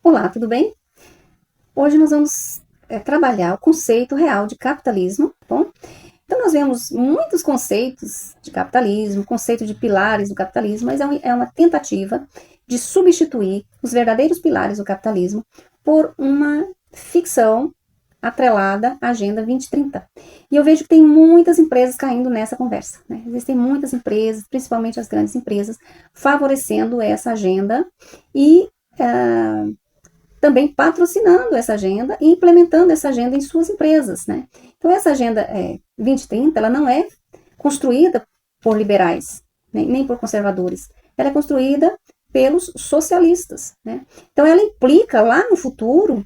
Olá, tudo bem? Hoje nós vamos trabalhar o conceito real de capitalismo, tá bom? Então nós vemos muitos conceitos de capitalismo, conceito de pilares do capitalismo, mas é uma tentativa de substituir os verdadeiros pilares do capitalismo por uma ficção atrelada à Agenda 2030. E eu vejo que tem muitas empresas caindo nessa conversa, né? Existem muitas empresas, principalmente as grandes empresas, favorecendo essa agenda e também patrocinando essa agenda e implementando essa agenda em suas empresas, né? Então, essa agenda 2030, ela não é construída por liberais, nem por conservadores. Ela é construída pelos socialistas, né? Então, ela implica lá no futuro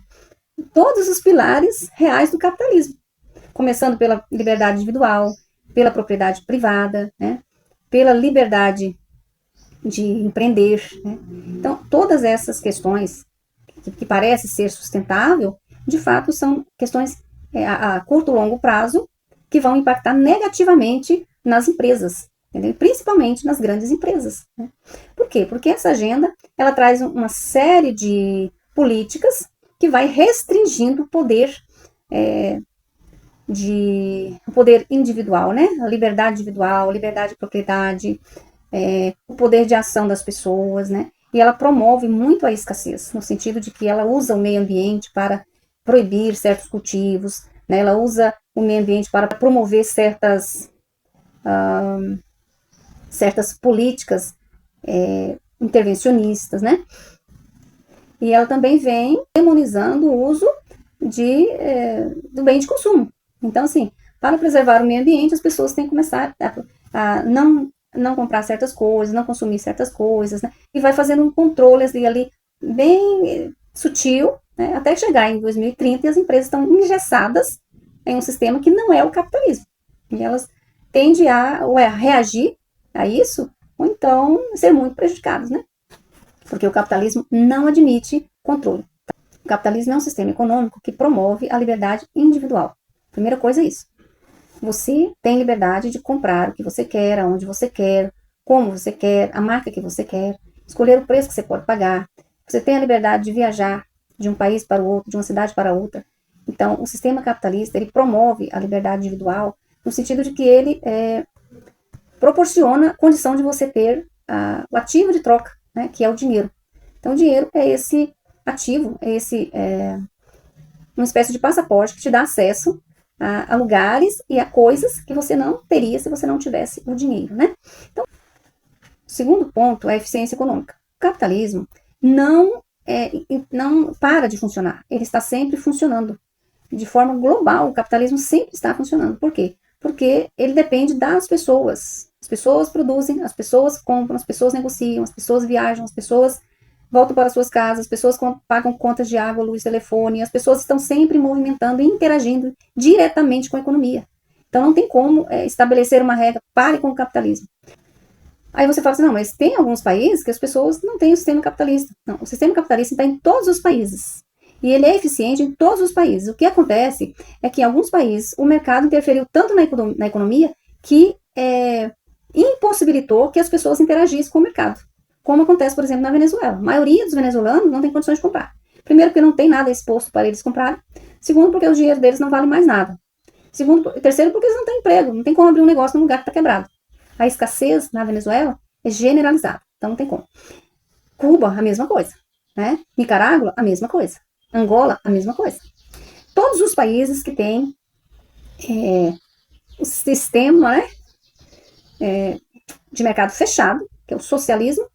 todos os pilares reais do capitalismo, começando pela liberdade individual, pela propriedade privada, né? Pela liberdade de empreender, né? Então, todas essas questões que parece ser sustentável, de fato são questões a curto e longo prazo que vão impactar negativamente nas empresas, entendeu? Principalmente nas grandes empresas, né? Por quê? Porque essa agenda ela traz uma série de políticas que vai restringindo o poder o poder individual, né? A liberdade individual, a liberdade de propriedade, o poder de ação das pessoas, né? E ela promove muito a escassez, no sentido de que ela usa o meio ambiente para proibir certos cultivos, né? Ela usa o meio ambiente para promover certas políticas intervencionistas, né? E ela também vem demonizando o uso do bem de consumo. Então, assim, para preservar o meio ambiente, as pessoas têm que começar a não comprar certas coisas, não consumir certas coisas, né? E vai fazendo um controle ali bem sutil, né? Até chegar em 2030 e as empresas estão engessadas em um sistema que não é o capitalismo. E elas tendem a reagir a isso, ou então ser muito prejudicadas, né? Porque o capitalismo não admite controle. O capitalismo é um sistema econômico que promove a liberdade individual. Primeira coisa é isso. Você tem liberdade de comprar o que você quer, aonde você quer, como você quer, a marca que você quer, escolher o preço que você pode pagar. Você tem a liberdade de viajar de um país para o outro, de uma cidade para outra. Então, o sistema capitalista, ele promove a liberdade individual no sentido de que ele proporciona a condição de você ter o ativo de troca, né, que é o dinheiro. Então, o dinheiro é esse ativo, uma espécie de passaporte que te dá acesso a lugares e a coisas que você não teria se você não tivesse o dinheiro, né? Então, o segundo ponto é a eficiência econômica. O capitalismo não para de funcionar, ele está sempre funcionando. De forma global, o capitalismo sempre está funcionando. Por quê? Porque ele depende das pessoas. As pessoas produzem, as pessoas compram, as pessoas negociam, as pessoas viajam, as pessoas voltam para suas casas, as pessoas pagam contas de água, luz, telefone, as pessoas estão sempre movimentando e interagindo diretamente com a economia. Então não tem como estabelecer uma regra, pare com o capitalismo. Aí você fala assim, não, mas tem alguns países que as pessoas não têm o sistema capitalista. Não, o sistema capitalista está em todos os países. E ele é eficiente em todos os países. O que acontece é que em alguns países o mercado interferiu tanto na economia que impossibilitou que as pessoas interagissem com o mercado. Como acontece, por exemplo, na Venezuela. A maioria dos venezuelanos não tem condições de comprar. Primeiro, porque não tem nada exposto para eles comprarem. Segundo, porque o dinheiro deles não vale mais nada. Terceiro, porque eles não têm emprego. Não tem como abrir um negócio num lugar que está quebrado. A escassez na Venezuela é generalizada. Então, não tem como. Cuba, a mesma coisa, né? Nicarágua, a mesma coisa. Angola, a mesma coisa. Todos os países que têm o sistema, né, de mercado fechado, que é o socialismo,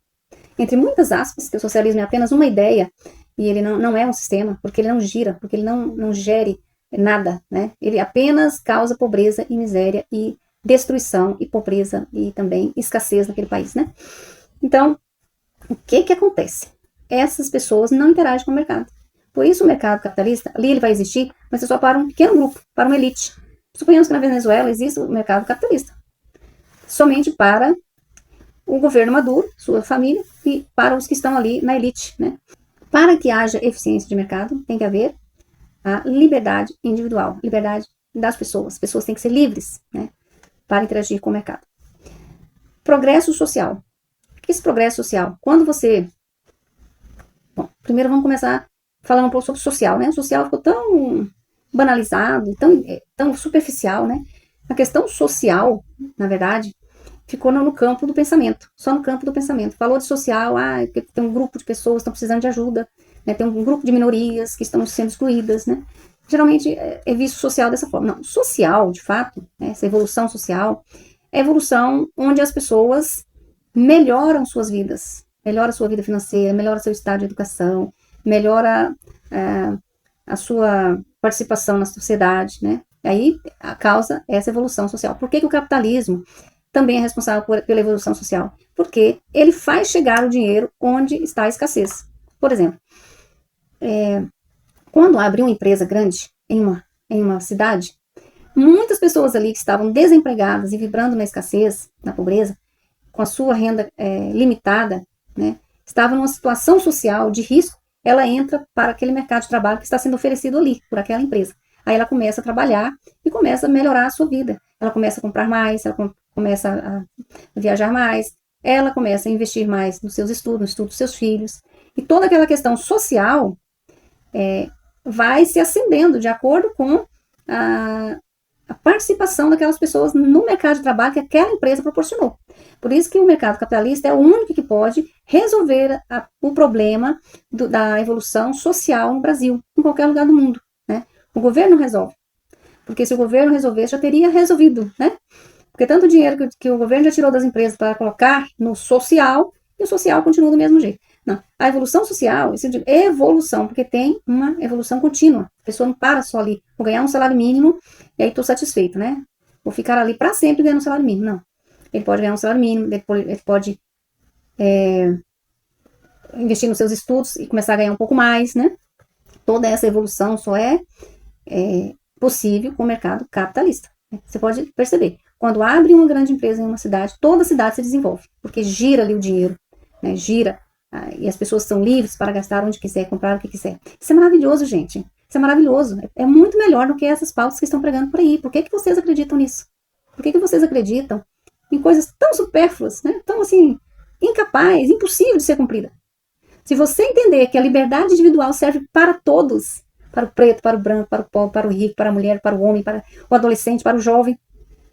entre muitas aspas, que o socialismo é apenas uma ideia e ele não é um sistema, porque ele não gira, porque ele não gere nada, né? Ele apenas causa pobreza e miséria e destruição e pobreza e também escassez naquele país, né? Então, o que acontece? Essas pessoas não interagem com o mercado. Por isso o mercado capitalista, ali ele vai existir, mas é só para um pequeno grupo, para uma elite. Suponhamos que na Venezuela existe o mercado capitalista, somente para o governo Maduro, sua família, e para os que estão ali na elite, né? Para que haja eficiência de mercado, tem que haver a liberdade individual, liberdade das pessoas. As pessoas têm que ser livres, né, para interagir com o mercado. Progresso social. O que é esse progresso social? Quando você... Bom, primeiro vamos começar falando um pouco sobre o social, né? O social ficou tão banalizado, tão superficial, né? A questão social, na verdade, ficou no campo do pensamento, só no campo do pensamento. Falou de social, tem um grupo de pessoas que estão precisando de ajuda, né? Tem um grupo de minorias que estão sendo excluídas, né? Geralmente é visto social dessa forma. Não, social, de fato, né? Essa evolução social, é a evolução onde as pessoas melhoram suas vidas, melhora a sua vida financeira, melhora seu estado de educação, melhora a sua participação na sociedade, né? Aí a causa é essa evolução social. Por que o capitalismo também é responsável pela evolução social? Porque ele faz chegar o dinheiro onde está a escassez. Por exemplo, quando abre uma empresa grande em uma cidade, muitas pessoas ali que estavam desempregadas e vibrando na escassez, na pobreza, com a sua renda limitada, né, estavam numa situação social de risco, ela entra para aquele mercado de trabalho que está sendo oferecido ali, por aquela empresa. Aí ela começa a trabalhar e começa a melhorar a sua vida. Ela começa a comprar mais, ela começa a viajar mais, ela começa a investir mais nos seus estudos, no estudo dos seus filhos. E toda aquela questão social vai se acendendo de acordo com a participação daquelas pessoas no mercado de trabalho que aquela empresa proporcionou. Por isso que o mercado capitalista é o único que pode resolver o problema da evolução social no Brasil, em qualquer lugar do mundo, né? O governo resolve. Porque se o governo resolvesse, já teria resolvido, né? Porque tanto dinheiro que o governo já tirou das empresas para colocar no social, e o social continua do mesmo jeito. Não, a evolução social, isso de evolução, porque tem uma evolução contínua. A pessoa não para só ali, vou ganhar um salário mínimo e aí estou satisfeito, né? Vou ficar ali para sempre ganhando um salário mínimo. Não. Ele pode ganhar um salário mínimo, ele pode investir nos seus estudos e começar a ganhar um pouco mais, né? Toda essa evolução só é possível com o mercado capitalista. Você pode perceber, quando abre uma grande empresa em uma cidade, toda a cidade se desenvolve, porque gira ali o dinheiro, né? Gira. E as pessoas são livres para gastar onde quiser, comprar o que quiser. Isso é maravilhoso, gente. Isso é maravilhoso. É muito melhor do que essas pautas que estão pregando por aí. Por que vocês acreditam nisso? Por que vocês acreditam em coisas tão supérfluas, né? Tão assim, incapaz, impossível de ser cumprida? Se você entender que a liberdade individual serve para todos, para o preto, para o branco, para o pobre, para o rico, para a mulher, para o homem, para o adolescente, para o jovem,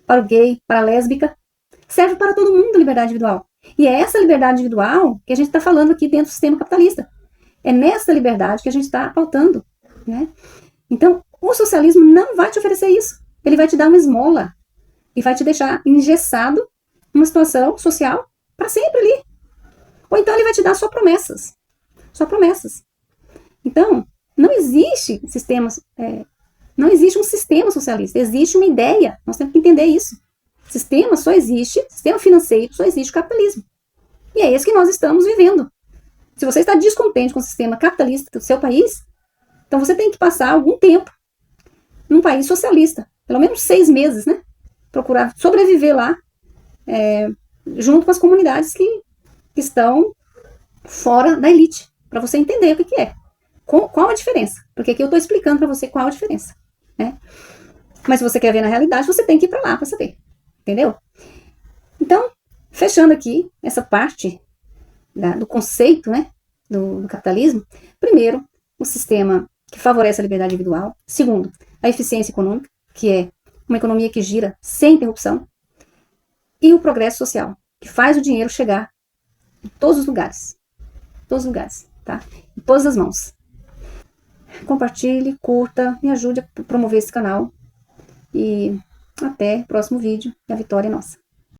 para o gay, para a lésbica, serve para todo mundo a liberdade individual. E é essa liberdade individual que a gente está falando aqui dentro do sistema capitalista. É nessa liberdade que a gente está pautando, né? Então, o socialismo não vai te oferecer isso. Ele vai te dar uma esmola e vai te deixar engessado numa situação social para sempre ali. Ou então ele vai te dar só promessas. Só promessas. Então, não existe não existe um sistema socialista. Existe uma ideia. Nós temos que entender isso. Sistema financeiro só existe o capitalismo. E é esse que nós estamos vivendo. Se você está descontente com o sistema capitalista do seu país, então você tem que passar algum tempo num país socialista. Pelo menos 6 meses, né? Procurar sobreviver lá, junto com as comunidades que estão fora da elite. Para você entender o que é. Qual a diferença? Porque aqui eu estou explicando para você qual a diferença, né? Mas se você quer ver na realidade, você tem que ir para lá para saber. Entendeu? Então, fechando aqui essa parte do conceito, né, do capitalismo. Primeiro, um sistema que favorece a liberdade individual. Segundo, a eficiência econômica, que é uma economia que gira sem interrupção. E o progresso social, que faz o dinheiro chegar em todos os lugares. Todos os lugares, tá? Em todas as mãos. Compartilhe, curta, me ajude a promover esse canal. E até o próximo vídeo. E a vitória é nossa.